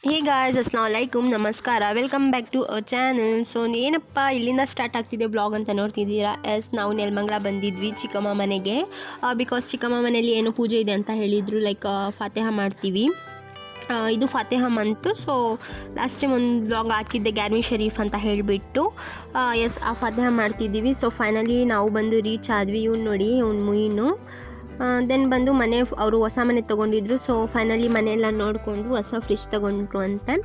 Hey guys, ಅಸ್ಸಲಾಮು ಅಲೈಕುಮ್, ನಮಸ್ಕಾರ, welcome back to our channel. So ಏನಪ್ಪ ಇಲ್ಲಿಂದ ಸ್ಟಾರ್ಟ್ ಆಗ್ತಿದೆ ಬ್ಲಾಗ್ ಅಂತ ನೋಡ್ತಿದ್ದೀರಾ. ನಾವು ನೆಲಮಂಗಲ ಬಂದಿದ್ವಿ ಚಿಕ್ಕಮ್ಮ ಮನೆಗೆ. ಬಿಕಾಸ್ ಚಿಕ್ಕಮ್ಮ ಮನೇಲಿ ಏನು ಪೂಜೆ ಇದೆ ಅಂತ ಹೇಳಿದರು, ಲೈಕ್ ಫಾತೆಹ ಮಾಡ್ತೀವಿ. ಇದು ಫಾತೆಹ ಮಂತು. ಸೊ ಲಾಸ್ಟ್ ಟೈಮ್ ಒಂದು ಬ್ಲಾಗ್ ಹಾಕಿದ್ದೆ ಗ್ಯಾರ್ಮಿ ಶರೀಫ್ ಅಂತ ಹೇಳಿಬಿಟ್ಟು. ಎಸ್, ಆ ಫಾತೆಹ ಮಾಡ್ತಿದ್ದೀವಿ. ಸೊ ಫೈನಲಿ ನಾವು ಬಂದು ರೀಚ್ ಆದ್ವಿ. ಇವ್ನು ನೋಡಿ, ಇವ್ನು ಮುಯಿನು. ದೆನ್ ಬಂದು ಮನೆ ಅವರು ಹೊಸ ಮನೆ ತೊಗೊಂಡಿದ್ರು. ಸೊ ಫೈನಲಿ ಮನೆಯೆಲ್ಲ ನೋಡಿಕೊಂಡು ಹೊಸ ಫ್ರಿಜ್ ತೊಗೊಂಡ್ರು ಅಂತೆ.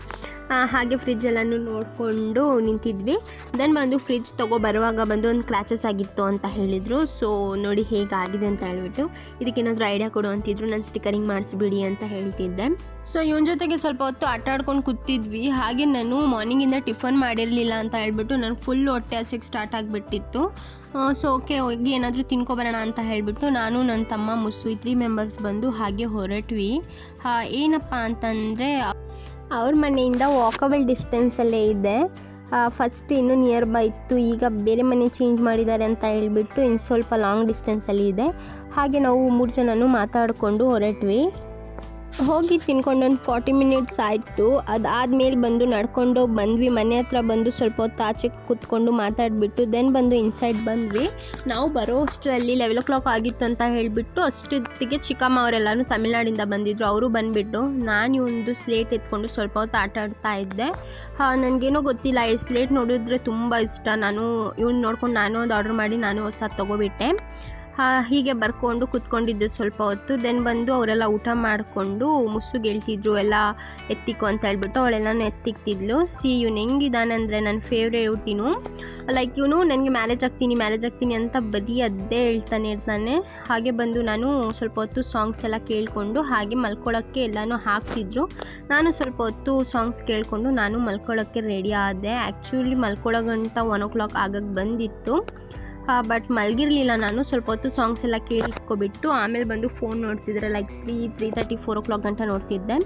ಹಾಗೆ ಫ್ರಿಜ್ಜೆಲ್ಲನೂ ನೋಡಿಕೊಂಡು ನಿಂತಿದ್ವಿ. ದೆನ್ ಬಂದು ಫ್ರಿಜ್ ಬರುವಾಗ ಬಂದು ಒಂದು ಕ್ರ್ಯಾಚಸ್ ಆಗಿತ್ತು ಅಂತ ಹೇಳಿದರು. ಸೊ ನೋಡಿ ಹೇಗಾಗಿದೆ ಅಂತ ಹೇಳ್ಬಿಟ್ಟು, ಇದಕ್ಕೇನಾದರೂ ಐಡಿಯಾ ಕೊಡು ಅಂತಿದ್ರು. ನಾನು ಸ್ಟಿಕರಿಂಗ್ ಮಾಡಿಸ್ಬಿಡಿ ಅಂತ ಹೇಳ್ತಿದ್ದೆ. ಸೊ ಇವನ ಜೊತೆಗೆ ಸ್ವಲ್ಪ ಹೊತ್ತು ಆಟ ಆಡ್ಕೊಂಡು ಕೂತಿದ್ವಿ. ಹಾಗೆ ನಾನು ಮಾರ್ನಿಂಗಿಂದ ಟಿಫನ್ ಮಾಡಿರಲಿಲ್ಲ ಅಂತ ಹೇಳ್ಬಿಟ್ಟು ನನಗೆ ಫುಲ್ ಹೊಟ್ಟೆ ಹಸಿಗೆ ಸ್ಟಾರ್ಟ್ ಆಗಿಬಿಟ್ಟಿತ್ತು. ಸೊ ಓಕೆ, ಹೋಗಿ ಏನಾದರೂ ತಿನ್ಕೊಬರೋಣ ಅಂತ ಹೇಳಿಬಿಟ್ಟು ನಾನು ನನ್ನ ತಮ್ಮ ಮುಸ್ಸು 3 ಮೆಂಬರ್ಸ್ ಬಂದು ಹಾಗೆ ಹೊರಟ್ವಿ. ಏನಪ್ಪ ಅಂತಂದರೆ, ಅವ್ರ ಮನೆಯಿಂದ ವಾಕಬಲ್ ಡಿಸ್ಟೆನ್ಸಲ್ಲೇ ಇದೆ. ಫಸ್ಟ್ ಇನ್ನೂ ನಿಯರ್ ಬೈ ಇತ್ತು, ಈಗ ಬೇರೆ ಮನೆ ಚೇಂಜ್ ಮಾಡಿದ್ದಾರೆ ಅಂತ ಹೇಳ್ಬಿಟ್ಟು ಇನ್ನು ಸ್ವಲ್ಪ ಲಾಂಗ್ ಡಿಸ್ಟೆನ್ಸಲ್ಲಿ ಇದೆ. ಹಾಗೆ ನಾವು 3 ಜನನೂ ಮಾತಾಡಿಕೊಂಡು ಹೊರಟ್ವಿ. ಹೋಗಿ ತಿನ್ಕೊಂಡು ಒಂದು 40 ಮಿನಿಟ್ಸ್ ಆಯಿತು. ಅದಾದಮೇಲೆ ಬಂದು ನಡ್ಕೊಂಡು ಬಂದ್ವಿ. ಮನೆ ಹತ್ರ ಬಂದು ಸ್ವಲ್ಪ ಹೊತ್ತು ಆಚೆ ಕೂತ್ಕೊಂಡು ಮಾತಾಡಿಬಿಟ್ಟು ದೆನ್ ಬಂದು ಇನ್ಸೈಡ್ ಬಂದ್ವಿ. ನಾವು ಬರೋ ಅಷ್ಟರಲ್ಲಿ 11 o'clock ಆಗಿತ್ತು ಅಂತ ಹೇಳಿಬಿಟ್ಟು ಅಷ್ಟೊತ್ತಿಗೆ ಚಿಕ್ಕಮ್ಮ ಅವರೆಲ್ಲರೂ ತಮಿಳ್ನಾಡಿಂದ ಬಂದಿದ್ದರು. ಅವರು ಬಂದುಬಿಟ್ಟು ನಾನು ಇವಂದು ಸ್ಲೇಟ್ ಎತ್ಕೊಂಡು ಸ್ವಲ್ಪ ಹೊತ್ತು ಆಟ ಆಡ್ತಾ ಇದ್ದೆ. ನನಗೇನೋ ಗೊತ್ತಿಲ್ಲ, ಈ ಸ್ಲೇಟ್ ನೋಡಿದ್ರೆ ತುಂಬ ಇಷ್ಟ. ನಾನು ಇವ್ನು ನೋಡ್ಕೊಂಡು ನಾನು ಒಂದು ಆರ್ಡ್ರ್ ಮಾಡಿ ನಾನು ಹೊಸದು ತೊಗೊಬಿಟ್ಟೆ. ಹೀಗೆ ಬರ್ಕೊಂಡು ಕೂತ್ಕೊಂಡಿದ್ದು ಸ್ವಲ್ಪ ಹೊತ್ತು. ದೆನ್ ಬಂದು ಅವರೆಲ್ಲ ಊಟ ಮಾಡಿಕೊಂಡು ಮುಸ್ಸುಗೆ ಹೇಳ್ತಿದ್ರು ಎಲ್ಲ ಎತ್ತಿಕ್ಕು ಅಂತ ಹೇಳ್ಬಿಟ್ಟು ಅವಳೆಲ್ಲನೂ ಎತ್ತಿಕ್ತಿದ್ಲು. ಇವನು ಹೆಂಗಿದಾನಂದರೆ ನನ್ನ ಫೇವ್ರೇಟ್ ಇವನು. ಲೈಕ್ ಇವನು ನನಗೆ ಮ್ಯಾರೇಜ್ ಆಗ್ತೀನಿ ಅಂತ ಬರೀ ಅದೇ ಹೇಳ್ತಾನೆ ಇರ್ತಾನೆ. ಹಾಗೆ ಬಂದು ನಾನು ಸ್ವಲ್ಪ ಹೊತ್ತು ಸಾಂಗ್ಸ್ ಎಲ್ಲ ಕೇಳಿಕೊಂಡು ಹಾಗೆ ಮಲ್ಕೊಳ್ಳೋಕ್ಕೆ ಎಲ್ಲನೂ ಹಾಕ್ತಿದ್ರು. ನಾನು ಸ್ವಲ್ಪ ಹೊತ್ತು ಸಾಂಗ್ಸ್ ಕೇಳಿಕೊಂಡು ನಾನು ಮಲ್ಕೊಳ್ಳೋಕ್ಕೆ ರೆಡಿ ಆದೆ. ಆ್ಯಕ್ಚುಲಿ ಮಲ್ಕೊಳ್ಳೋ ಗಂಟ 1 o'clock ಆಗಕ್ಕೆ ಬಂದಿತ್ತು. ಬಟ್ ಮಲಗಿರಲಿಲ್ಲ. ನಾನು ಸ್ವಲ್ಪ ಹೊತ್ತು ಸಾಂಗ್ಸ್ ಎಲ್ಲ ಕೇಳಿಸ್ಕೊಬಿಟ್ಟು ಆಮೇಲೆ ಬಂದು ಫೋನ್ ನೋಡ್ತಿದ್ದೆ. ಲೈಕ್ 3:30 4 o'clock ಗಂಟ ನೋಡ್ತಿದ್ದೆ.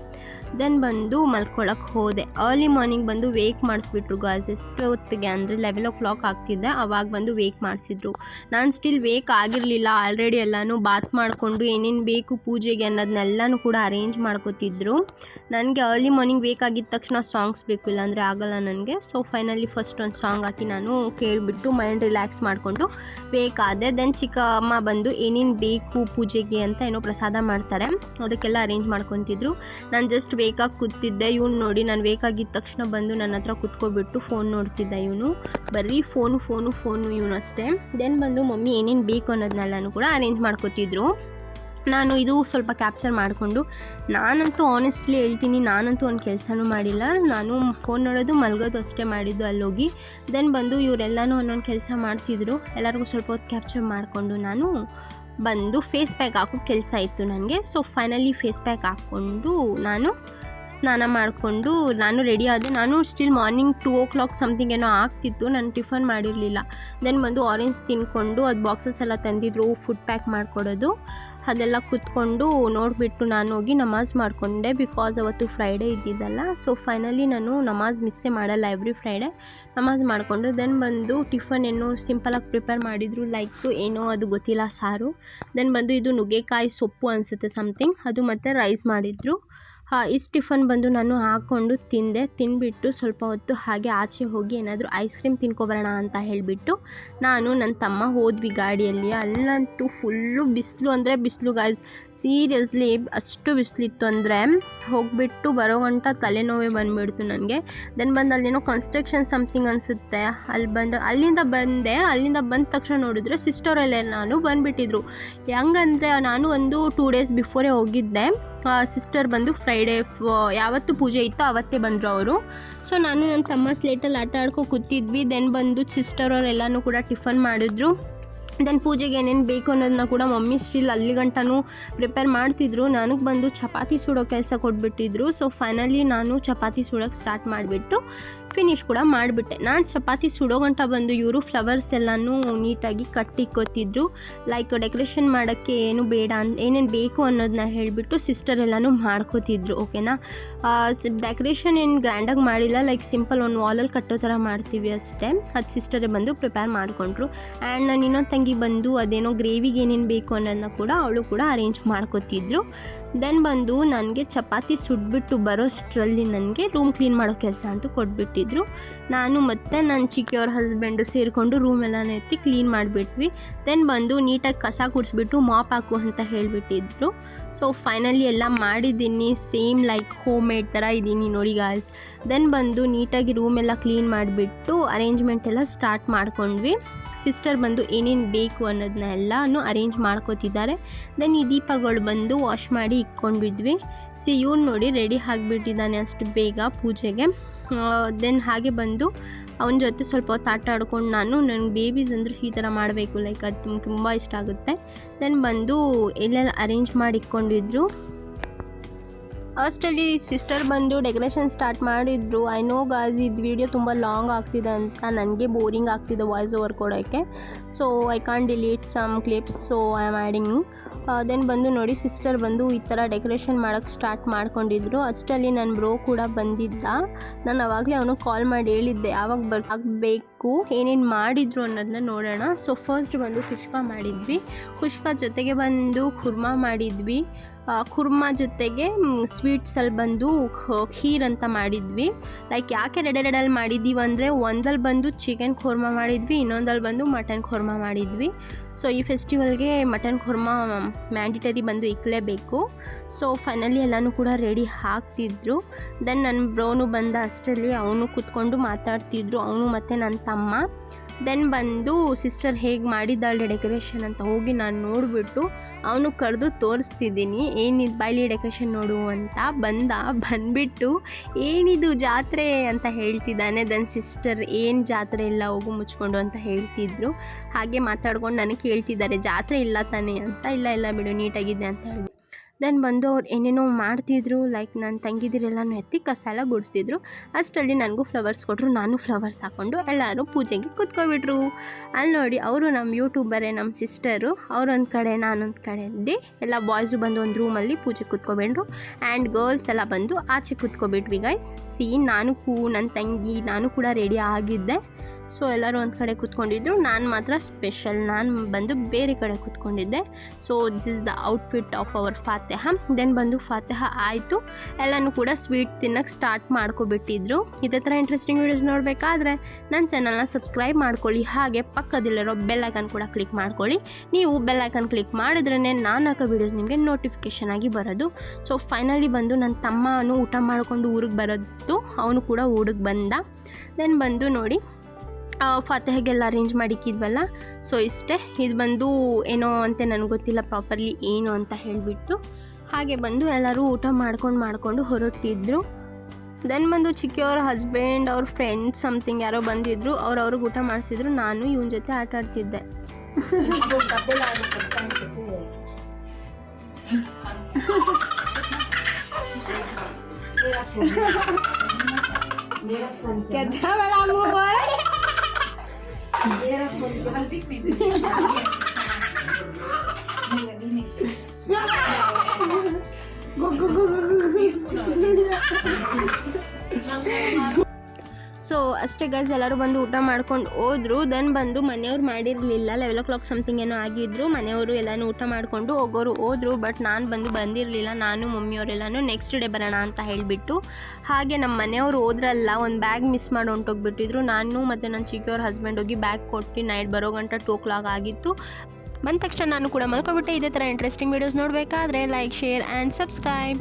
ದೆನ್ ಬಂದು ಮಲ್ಕೊಳ್ಳೋಕೆ ಹೋದೆ. ಅರ್ಲಿ ಮಾರ್ನಿಂಗ್ ಬಂದು ವೇಕ್ ಮಾಡಿಸ್ಬಿಟ್ರು ಗಾಯ್ಸ್. ಎಷ್ಟು ಹೊತ್ತಿಗೆ ಅಂದರೆ 11 o'clock ಆಗ್ತಿದ್ದೆ, ಅವಾಗ ಬಂದು ವೇಕ್ ಮಾಡಿಸಿದ್ರು. ನಾನು ಸ್ಟಿಲ್ ವೇಕ್ ಆಗಿರಲಿಲ್ಲ. ಆಲ್ರೆಡಿ ಎಲ್ಲನೂ ಬಾತ್ ಮಾಡಿಕೊಂಡು ಏನೇನು ಬೇಕು ಪೂಜೆಗೆ ಅನ್ನೋದನ್ನೆಲ್ಲನೂ ಕೂಡ ಅರೇಂಜ್ ಮಾಡ್ಕೋತಿದ್ರು. ನನಗೆ ಅರ್ಲಿ ಮಾರ್ನಿಂಗ್ ವೇಕ್ ಆಗಿದ್ದ ತಕ್ಷಣ ಸಾಂಗ್ಸ್ ಬೇಕು, ಇಲ್ಲಾಂದರೆ ಆಗೋಲ್ಲ ನನಗೆ. ಸೊ ಫೈನಲಿ ಫಸ್ಟ್ ಒಂದು ಸಾಂಗ್ ಹಾಕಿ ನಾನು ಕೇಳಿಬಿಟ್ಟು ಮೈಂಡ್ ರಿಲ್ಯಾಕ್ಸ್ ಮಾಡಿಕೊಂಡು ಬೇಕಾದೆ. ದೆನ್ ಚಿಕ್ಕಮ್ಮ ಬಂದು ಏನೇನು ಬೇಕು ಪೂಜೆಗೆ ಅಂತ ಏನೋ ಪ್ರಸಾದ ಮಾಡ್ತಾರೆ, ಅದಕ್ಕೆಲ್ಲ ಅರೇಂಜ್ ಮಾಡ್ಕೊತಿದ್ರು. ನಾನು ಜಸ್ಟ್ ಬೇಕಾಗಿ ಕೂತಿದ್ದೆ. ಇವನು ನೋಡಿ, ನಾನು ಬೇಕಾಗಿದ್ದ ತಕ್ಷಣ ಬಂದು ನನ್ನ ಹತ್ರ ಕೂತ್ಕೊಬಿಟ್ಟು ಫೋನ್ ನೋಡ್ತಿದ್ದ. ಇವನು ಬರೀ ಫೋನು ಇವನು ಅಷ್ಟೇ. ದೆನ್ ಬಂದು ಮಮ್ಮಿ ಏನೇನು ಬೇಕು ಅನ್ನೋದನ್ನೆಲ್ಲನೂ ಕೂಡ ಅರೇಂಜ್ ಮಾಡ್ಕೊತಿದ್ರು. ನಾನು ಇದು ಸ್ವಲ್ಪ ಕ್ಯಾಪ್ಚರ್ ಮಾಡಿಕೊಂಡು, ನಾನಂತೂ ಆನೆಸ್ಟ್ಲಿ ಹೇಳ್ತೀನಿ, ನಾನಂತೂ ಒಂದು ಕೆಲಸನೂ ಮಾಡಿಲ್ಲ. ನಾನು ಫೋನ್ ನೋಡೋದು ಮಲಗೋದು ಅಷ್ಟೇ ಮಾಡಿದ್ದು ಅಲ್ಲೋಗಿ. ದೆನ್ ಬಂದು ಇವರೆಲ್ಲನೂ ಒಂದೊಂದು ಕೆಲಸ ಮಾಡ್ತಿದ್ರು. ಎಲ್ಲರಿಗೂ ಸ್ವಲ್ಪ ಹೊತ್ತು ಕ್ಯಾಪ್ಚರ್ ಮಾಡಿಕೊಂಡು ನಾನು ಬಂದು ಫೇಸ್ ಪ್ಯಾಕ್ ಹಾಕೋ ಕೆಲಸ ಇತ್ತು ನನಗೆ. ಸೊ ಫೈನಲಿ ಫೇಸ್ ಪ್ಯಾಕ್ ಹಾಕ್ಕೊಂಡು ನಾನು ಸ್ನಾನ ಮಾಡಿಕೊಂಡು ನಾನು ರೆಡಿ ಆದೆ. ನಾನು ಸ್ಟಿಲ್ ಮಾರ್ನಿಂಗ್ 2 o'clock ಸಮಥಿಂಗ್ ಏನೋ ಆಗ್ತಿತ್ತು. ನಾನು ಟಿಫನ್ ಮಾಡಿರಲಿಲ್ಲ. ದೆನ್ ಬಂದು ಆರೆಂಜ್ ತಿನ್ಕೊಂಡು ಅದು ಬಾಕ್ಸಸ್ ಎಲ್ಲ ತಂದಿದ್ರು ಫುಡ್ ಪ್ಯಾಕ್ ಮಾಡಿಕೊಡೋದು. ಅದೆಲ್ಲ ಕೂತ್ಕೊಂಡು ನೋಡಿಬಿಟ್ಟು ನಾನು ಹೋಗಿ ನಮಾಜ್ ಮಾಡಿಕೊಂಡೆ. ಬಿಕಾಸ್ ಅವತ್ತು ಫ್ರೈಡೇ ಇದ್ದಿದ್ದಲ್ಲ. ಸೊ ಫೈನಲಿ ನಾನು ನಮಾಜ್ ಮಿಸ್ಸೇ ಮಾಡಲ್ಲ, ಎವ್ರಿ ಫ್ರೈಡೇ ನಮಾಜ್ ಮಾಡಿಕೊಂಡು. ದೆನ್ ಬಂದು ಟಿಫನ್ ಏನೋ ಸಿಂಪಲಾಗಿ ಪ್ರಿಪೇರ್ ಮಾಡಿದರು, ಲೈಕ್ ಏನೋ ಅದು ಗೊತ್ತಿಲ್ಲ, ಸಾರು. ದೆನ್ ಬಂದು ಇದು ನುಗ್ಗೆಕಾಯಿ ಸೊಪ್ಪು ಅನಿಸುತ್ತೆ ಸಮಥಿಂಗ್, ಅದು ಮತ್ತು ರೈಸ್ ಮಾಡಿದರು. ಇಷ್ಟು ಟಿಫನ್ ಬಂದು ನಾನು ಹಾಕ್ಕೊಂಡು ತಿಂದುಬಿಟ್ಟು ಸ್ವಲ್ಪ ಹೊತ್ತು ಹಾಗೆ ಆಚೆ ಹೋಗಿ ಏನಾದರೂ ಐಸ್ ಕ್ರೀಮ್ ತಿನ್ಕೊಬರೋಣ ಅಂತ ಹೇಳಿಬಿಟ್ಟು ನಾನು ನನ್ನ ತಮ್ಮ ಹೋದ್ವಿ ಗಾಡಿಯಲ್ಲಿ. ಅಲ್ಲಂತೂ ಫುಲ್ಲು ಬಿಸಿಲು ಅಂದರೆ ಬಿಸಿಲು ಗಾಯ್ಸ್, ಸೀರಿಯಸ್ಲಿ ಅಷ್ಟು ಬಿಸಿಲಿತ್ತು ಅಂದರೆ ಹೋಗಿಬಿಟ್ಟು ಬರೋ ಗಂಟ ತಲೆನೋವೇ ಬಂದುಬಿಡ್ತು ನನಗೆ. ದೆನ್ ಬಂದು ಅಲ್ಲೇನೋ ಕನ್ಸ್ಟ್ರಕ್ಷನ್ ಸಮಥಿಂಗ್ ಅನಿಸುತ್ತೆ, ಅಲ್ಲಿಂದ ಬಂದ ತಕ್ಷಣ ನೋಡಿದ್ರೆ ಸಿಸ್ಟರೆಲ್ಲ ನಾನು ಬಂದುಬಿಟ್ಟಿದ್ರು. ಹೆಂಗಂದರೆ ನಾನು ಒಂದು 2 days ಬಿಫೋರೇ ಹೋಗಿದ್ದೆ. ಸಿಸ್ಟರ್ ಬಂದು ಫ್ರೈಡೇ ಯಾವತ್ತು ಪೂಜೆ ಇತ್ತು ಆವತ್ತೇ ಬಂದರು ಅವರು. ಸೊ ನಾನು ನನ್ನ ತಮ್ಮ ಸ್ಲೇಟಲ್ಲಿ ಆಟ ಆಡ್ಕೊ ಕೂತಿದ್ವಿ. ದೆನ್ ಬಂದು ಸಿಸ್ಟರ್ ಅವರೆಲ್ಲನೂ ಕೂಡ ಟಿಫನ್ ಮಾಡಿದ್ರು. ದೆನ್ ಪೂಜೆಗೆ ಏನೇನು ಬೇಕು ಅನ್ನೋದನ್ನ ಕೂಡ ಮಮ್ಮಿ ಸ್ಟಿಲ್ ಅಲ್ಲಿ ಗಂಟನೂ ಪ್ರಿಪೇರ್ ಮಾಡ್ತಿದ್ರು. ನನಗೆ ಬಂದು ಚಪಾತಿ ಸುಡೋ ಕೆಲಸ ಕೊಟ್ಬಿಟ್ಟಿದ್ರು. ಸೊ ಫೈನಲಿ ನಾನು ಚಪಾತಿ ಸುಡೋಕ್ಕೆ ಸ್ಟಾರ್ಟ್ ಮಾಡಿಬಿಟ್ಟು ಫಿನಿಶ್ ಕೂಡ ಮಾಡಿಬಿಟ್ಟೆ. ನಾನು ಚಪಾತಿ ಸುಡೋ ಗಂಟ ಬಂದು ಇವರು ಫ್ಲವರ್ಸ್ ಎಲ್ಲನೂ ನೀಟಾಗಿ ಕಟ್ಟಿಕ್ಕೋತಿದ್ರು. ಲೈಕ್ ಡೆಕೋರೇಷನ್ ಮಾಡೋಕ್ಕೆ ಏನು ಬೇಡ ಏನೇನು ಬೇಕು ಅನ್ನೋದನ್ನ ಹೇಳಿಬಿಟ್ಟು ಸಿಸ್ಟರ್ ಎಲ್ಲನೂ ಮಾಡ್ಕೋತಿದ್ರು. ಓಕೆನಾ, ಡೆಕೋರೇಷನ್ ಏನು ಗ್ರ್ಯಾಂಡಾಗಿ ಮಾಡಿಲ್ಲ, ಲೈಕ್ ಸಿಂಪಲ್ ಒಂದು ವಾಲಲ್ಲಿ ಕಟ್ಟೋ ಥರ ಮಾಡ್ತೀವಿ ಅಷ್ಟೇ. ಅದು ಸಿಸ್ಟರೇ ಬಂದು ಪ್ರಿಪೇರ್ ಮಾಡಿಕೊಂಡ್ರು. ಆ್ಯಂಡ್ ನಾನು ಇನ್ನೊಂದು ತಂಗಿ ಫೈನಲಿ ಬಂದು ಅದೇನೋ ಗ್ರೇವಿಗೆ ಏನೇನು ಬೇಕು ಅನ್ನೋದನ್ನ ಕೂಡ ಅವಳು ಕೂಡ ಅರೇಂಜ್ ಮಾಡ್ಕೊತಿದ್ರು. ದೆನ್ ಬಂದು ನನಗೆ ಚಪಾತಿ ಸುಟ್ಬಿಟ್ಟು ಬರೋಷ್ಟರಲ್ಲಿ ನನಗೆ ರೂಮ್ ಕ್ಲೀನ್ ಮಾಡೋ ಕೆಲಸ ಅಂತೂ ಕೊಟ್ಬಿಟ್ಟಿದ್ರು. ನಾನು ಮತ್ತು ನನ್ನ ಚಿಕ್ಕಿಯವ್ರ ಹಸ್ಬೆಂಡು ಸೇರಿಕೊಂಡು ರೂಮೆಲ್ಲನ ಎತ್ತಿ ಕ್ಲೀನ್ ಮಾಡಿಬಿಟ್ವಿ. ದೆನ್ ಬಂದು ನೀಟಾಗಿ ಕಸ ಗುಡಿಸ್ಬಿಟ್ಟು ಮಾಪ್ ಹಾಕು ಅಂತ ಹೇಳಿಬಿಟ್ಟಿದ್ರು. ಸೊ ಫೈನಲಿ ಎಲ್ಲ ಮಾಡಿದ್ದೀನಿ, ಸೇಮ್ ಲೈಕ್ ಹೋಮ್ ಮೇಡ್ ಥರ ಇದ್ದೀನಿ ನೋಡಿ ಗಾಯ್ಸ್. ದೆನ್ ಬಂದು ನೀಟಾಗಿ ರೂಮೆಲ್ಲ ಕ್ಲೀನ್ ಮಾಡಿಬಿಟ್ಟು ಅರೇಂಜ್ಮೆಂಟ್ ಎಲ್ಲ ಸ್ಟಾರ್ಟ್ ಮಾಡ್ಕೊಂಡ್ವಿ. ಸಿಸ್ಟರ್ ಬಂದು ಏನೇನು ಬೇಕು ಅನ್ನೋದನ್ನ ಎಲ್ಲನೂ ಅರೇಂಜ್ ಮಾಡ್ಕೋತಿದ್ದಾರೆ. ದೆನ್ ಈ ದೀಪಗಳು ಬಂದು ವಾಶ್ ಮಾಡಿ ಇಟ್ಕೊಂಡಿದ್ವಿ. ಇವ್ನು ನೋಡಿ ರೆಡಿ ಆಗಿಬಿಟ್ಟಿದ್ದಾನೆ ಅಷ್ಟು ಬೇಗ ಪೂಜೆಗೆ. ದೆನ್ ಹಾಗೆ ಬಂದು ಅವನ ಜೊತೆ ಸ್ವಲ್ಪ ಹೊತ್ತು ಆಟ ಆಡ್ಕೊಂಡು ನನಗೆ ಬೇಬೀಸ್ ಅಂದರೆ ಈ ಥರ ಮಾಡಬೇಕು, ಲೈಕ್ ಅದು ತುಂಬ ಇಷ್ಟ ಆಗುತ್ತೆ. ದೆನ್ ಬಂದು ಎಲ್ಲೆಲ್ಲ ಅರೇಂಜ್ ಮಾಡಿ ಇಟ್ಕೊಂಡಿದ್ರು. ಅಷ್ಟರಲ್ಲಿ ಸಿಸ್ಟರ್ ಬಂದು ಡೆಕೋರೇಷನ್ ಸ್ಟಾರ್ಟ್ ಮಾಡಿದ್ರು. ಐ ನೋ ಗಾಯ್ಸ್ ಇದು ವಿಡಿಯೋ ತುಂಬ ಲಾಂಗ್ ಆಗ್ತಿದೆ ಅಂತ, ನನಗೆ ಬೋರಿಂಗ್ ಆಗ್ತಿದೆ ವಾಯ್ಸ್ ಓವರ್ ಕೊಡೋಕ್ಕೆ. So I can't delete some clips, so I am adding. Then ಬಂದು ನೋಡಿ ಸಿಸ್ಟರ್ ಬಂದು ಈ ಥರ ಡೆಕೋರೇಷನ್ ಮಾಡೋಕ್ಕೆ ಸ್ಟಾರ್ಟ್ ಮಾಡ್ಕೊಂಡಿದ್ರು. ಅಷ್ಟರಲ್ಲಿ ನನ್ನ ಬ್ರೋ ಕೂಡ ಬಂದಿದ್ದ. ನಾನು ಆವಾಗಲೇ ಅವನು ಕಾಲ್ ಮಾಡಿ ಹೇಳಿದ್ದೆ ಯಾವಾಗ ಆಗಬೇಕು, ಏನೇನು ಮಾಡಿದ್ರು ಅನ್ನೋದನ್ನ ನೋಡೋಣ. ಸೊ ಫಸ್ಟ್ ಬಂದು ಕುಷ್ಕ ಮಾಡಿದ್ವಿ. ಕುಷ್ಕ ಜೊತೆಗೆ ಬಂದು ಖುರ್ಮಾ ಮಾಡಿದ್ವಿ. ಕುರ್ಮಾ ಜೊತೆಗೆ ಸ್ವೀಟ್ಸಲ್ಲಿ ಬಂದು ಖೀರ್ ಅಂತ ಮಾಡಿದ್ವಿ. ಲೈಕ್ ಯಾಕೆ ರೆಡಲ್ಲಿ ಮಾಡಿದ್ದೀವಿ ಅಂದರೆ ಒಂದಲ್ಲಿ ಬಂದು ಚಿಕನ್ ಖುರ್ಮಾ ಮಾಡಿದ್ವಿ, ಇನ್ನೊಂದಲ್ಲಿ ಬಂದು ಮಟನ್ ಖುರ್ಮಾ ಮಾಡಿದ್ವಿ. ಸೊ ಈ ಫೆಸ್ಟಿವಲ್ಗೆ ಮಟನ್ ಖುರ್ಮಾ ಮ್ಯಾಂಡಿಟರಿ ಬಂದು ಇಕ್ಕಲೇಬೇಕು. ಸೊ ಫೈನಲಿ ಎಲ್ಲನೂ ಕೂಡ ರೆಡಿ ಆಗ್ತಿದ್ರು. ದೆನ್ ನನ್ನ ಬ್ರೋನು ಬಂದ ಅಷ್ಟರಲ್ಲಿ ಅವನು ಕೂತ್ಕೊಂಡು ಮಾತಾಡ್ತಿದ್ರು, ಅವನು ಮತ್ತು ನನ್ನ ತಮ್ಮ. ದೆನ್ ಬಂದು ಸಿಸ್ಟರ್ ಹೇಗೆ ಮಾಡಿದ್ದಾಳೆ ಡೆಕೋರೇಷನ್ ಅಂತ ಹೋಗಿ ನಾನು ನೋಡಿಬಿಟ್ಟು ಅವನು ಕರೆದು ತೋರಿಸ್ತಿದ್ದೀನಿ, ಏನಿದು ಬಾಯ್ಲಿ ಡೆಕೋರೇಷನ್ ನೋಡು ಅಂತ. ಬಂದುಬಿಟ್ಟು ಏನಿದು ಜಾತ್ರೆ ಅಂತ ಹೇಳ್ತಿದ್ದಾನೆ. ದೆನ್ ಸಿಸ್ಟರ್ ಏನು ಜಾತ್ರೆ ಇಲ್ಲ, ಹೋಗು ಮುಚ್ಕೊಂಡು ಅಂತ ಹೇಳ್ತಿದ್ರು. ಹಾಗೆ ಮಾತಾಡ್ಕೊಂಡು ನನಗೆ ಕೇಳ್ತಿದ್ದಾರೆ ಜಾತ್ರೆ ಇಲ್ಲ ತಾನೇ ಅಂತ. ಇಲ್ಲ ಬಿಡು ನೀಟಾಗಿದೆ ಅಂತ ಹೇಳಿ. ದೆನ್ ಬಂದು ಅವ್ರು ಏನೇನೋ ಮಾಡ್ತಿದ್ರು, ಲೈಕ್ ನನ್ನ ತಂಗಿದಿರೆಲ್ಲನೂ ಎತ್ತಿ ಕಸ ಎಲ್ಲ ಗುಡಿಸ್ತಿದ್ರು. ಅಷ್ಟರಲ್ಲಿ ನನಗೂ ಫ್ಲವರ್ಸ್ ಕೊಟ್ಟರು, ನಾನು ಫ್ಲವರ್ಸ್ ಹಾಕ್ಕೊಂಡು ಎಲ್ಲರೂ ಪೂಜೆಗೆ ಕೂತ್ಕೊಬಿಟ್ರು. ಅಲ್ಲಿ ನೋಡಿ ಅವರು ನಮ್ಮ ಯೂಟ್ಯೂಬರೇ, ನಮ್ಮ ಸಿಸ್ಟರು. ಅವರೊಂದು ಕಡೆ ನಾನೊಂದು ಕಡೆ ಎಲ್ಲ ಬಾಯ್ಸು ಬಂದು ಒಂದು ರೂಮಲ್ಲಿ ಪೂಜೆ ಕೂತ್ಕೊಬಿಟ್ರು. ಆ್ಯಂಡ್ ಗರ್ಲ್ಸ್ ಎಲ್ಲ ಬಂದು ಆಚೆ ಕೂತ್ಕೊಬಿಟ್ವಿ ಗೈಸ್. ನನ್ನ ತಂಗಿ ನಾನು ಕೂಡ ರೆಡಿ ಆಗಿದ್ದೆ. ಸೊ ಎಲ್ಲರೂ ಒಂದು ಕಡೆ ಕೂತ್ಕೊಂಡಿದ್ರು, ನಾನು ಮಾತ್ರ ಸ್ಪೆಷಲ್, ನಾನು ಬಂದು ಬೇರೆ ಕಡೆ ಕೂತ್ಕೊಂಡಿದ್ದೆ. So this is the outfit of our Fateha. Then ಬಂದು ಫಾತೆಹ ಆಯಿತು, ಎಲ್ಲನೂ ಕೂಡ ಸ್ವೀಟ್ ತಿನ್ನೋಕ್ಕೆ ಸ್ಟಾರ್ಟ್ ಮಾಡ್ಕೊಬಿಟ್ಟಿದ್ರು. ಇದೇ ಥರ ಇಂಟ್ರೆಸ್ಟಿಂಗ್ ವೀಡಿಯೋಸ್ ನೋಡಬೇಕಾದ್ರೆ ನನ್ನ ಚಾನಲ್ನ ಸಬ್ಸ್ಕ್ರೈಬ್ ಮಾಡ್ಕೊಳ್ಳಿ. ಹಾಗೆ ಪಕ್ಕದಲ್ಲಿರೋ ಬೆಲ್ ಐಕನ್ ಕೂಡ ಕ್ಲಿಕ್ ಮಾಡ್ಕೊಳ್ಳಿ. ನೀವು ಬೆಲ್ ಐಕನ್ ಕ್ಲಿಕ್ ಮಾಡಿದ್ರೇ ನಾನು ಹಾಕೋ ವೀಡಿಯೋಸ್ ನಿಮಗೆ ನೋಟಿಫಿಕೇಷನ್ ಆಗಿ ಬರೋದು. ಸೊ ಫೈನಲಿ ಬಂದು ನನ್ನ ತಮ್ಮನು ಊಟ ಮಾಡಿಕೊಂಡು ಊರಿಗೆ ಬರೋದು, ಅವನು ಕೂಡ ಊರಿಗೆ ಬಂದ. ದೆನ್ ಬಂದು ನೋಡಿ ಫಾತೆಹಗೆಲ್ಲ ಅರೇಂಜ್ ಮಾಡಿಕ್ಕಿದ್ವಲ್ಲ, ಸೊ ಇಷ್ಟೇ. ಇದು ಬಂದು ಏನೋ ಅಂತ ನನಗೆ ಗೊತ್ತಿಲ್ಲ ಪ್ರಾಪರ್ಲಿ ಏನು ಅಂತ ಹೇಳಿಬಿಟ್ಟು. ಹಾಗೆ ಬಂದು ಎಲ್ಲರೂ ಊಟ ಮಾಡ್ಕೊಂಡು ಹೊರಡ್ತಿದ್ರು. ದೆನ್ ಬಂದು ಚಿಕ್ಕಿಯವ್ರ ಹಸ್ಬೆಂಡ್ ಅವ್ರ ಫ್ರೆಂಡ್ಸ್ ಸಮಥಿಂಗ್ ಯಾರೋ ಬಂದಿದ್ರು, ಅವ್ರಿಗೆ ಊಟ ಮಾಡಿಸಿದ್ರು. ನಾನು ಇವನ ಜೊತೆ ಆಟ ಆಡ್ತಿದ್ದೆ. ಸೊ ಅಷ್ಟೇ ಗೈಸ್, ಎಲ್ಲರೂ ಬಂದು ಊಟ ಮಾಡ್ಕೊಂಡು ಹೋದ್ರು. ದೆನ್ ಬಂದು ಮನೆಯವ್ರು ಮಾಡಿರಲಿಲ್ಲ, 11 o'clock ಸಮಥಿಂಗ್ ಏನೋ ಆಗಿದ್ರು. ಮನೆಯವರು ಎಲ್ಲನೂ ಊಟ ಮಾಡಿಕೊಂಡು ಹೋದ್ರು. ಬಟ್ ನಾನು ಬಂದಿರಲಿಲ್ಲ, ನಾನು ಮಮ್ಮಿಯವರೆಲ್ಲನೂ ನೆಕ್ಸ್ಟ್ ಡೇ ಬರೋಣ ಅಂತ ಹೇಳಿಬಿಟ್ಟು. ಹಾಗೆ ನಮ್ಮ ಮನೆಯವರು ಹೋದ್ರಲ್ಲ, ಒಂದು ಬ್ಯಾಗ್ ಮಿಸ್ ಮಾಡಿ ಹೊಂಟೋಗ್ಬಿಟ್ಟಿದ್ರು. ನಾನು ಮತ್ತು ನನ್ನ ಚಿಕ್ಕಿಯವ್ರ ಹಸ್ಬೆಂಡ್ ಹೋಗಿ ಬ್ಯಾಗ್ ಕೊಟ್ಟು ನೈಟ್ ಬರೋ ಗಂಟ 2 o'clock ಆಗಿತ್ತು. ಬಂದ ತಕ್ಷಣ ನಾನು ಕೂಡ ಮಲ್ಕೊಬಿಟ್ಟೆ. ಇದೇ ಥರ ಇಂಟ್ರೆಸ್ಟಿಂಗ್ ವೀಡಿಯೋಸ್ ನೋಡಬೇಕಾದ್ರೆ ಲೈಕ್, ಶೇರ್ ಆ್ಯಂಡ್ ಸಬ್ಸ್ಕ್ರೈಬ್.